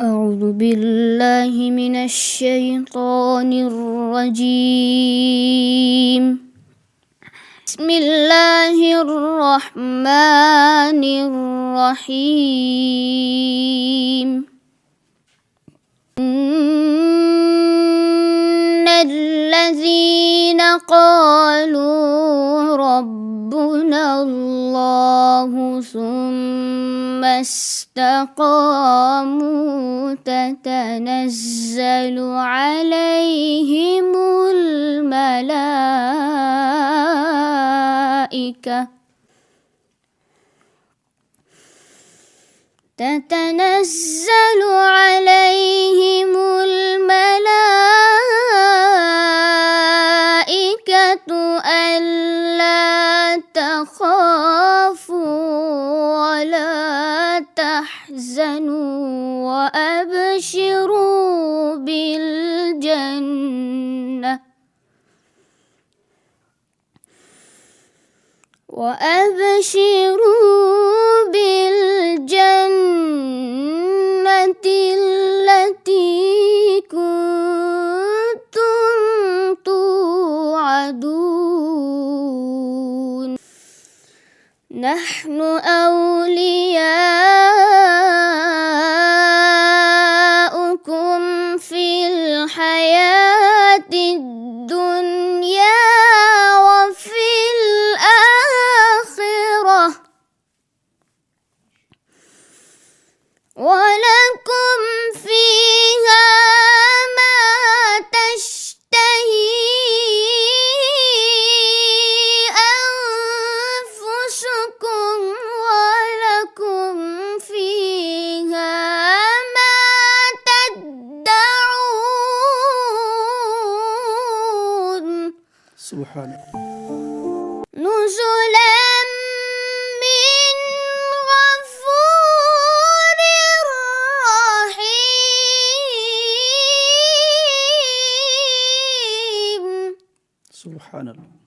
أعوذ بالله من الشيطان الرجيم. بسم الله الرحمن الرحيم. إن الذين قالوا ربنا الله ثم استقاموا تتنزل عليهم الملائكة ألا تخافوا ولا تحزنوا وأبشروا بالجنة التي كنتم توعدون. نحن أولياؤكم في الحياة الدنيا وفي الآخرة، ولكم فيها ما تشتهي أنفسكم ولكم فيها ما تدعون. سبحان الله. نزلا من غفور رحيم. سبحان الله.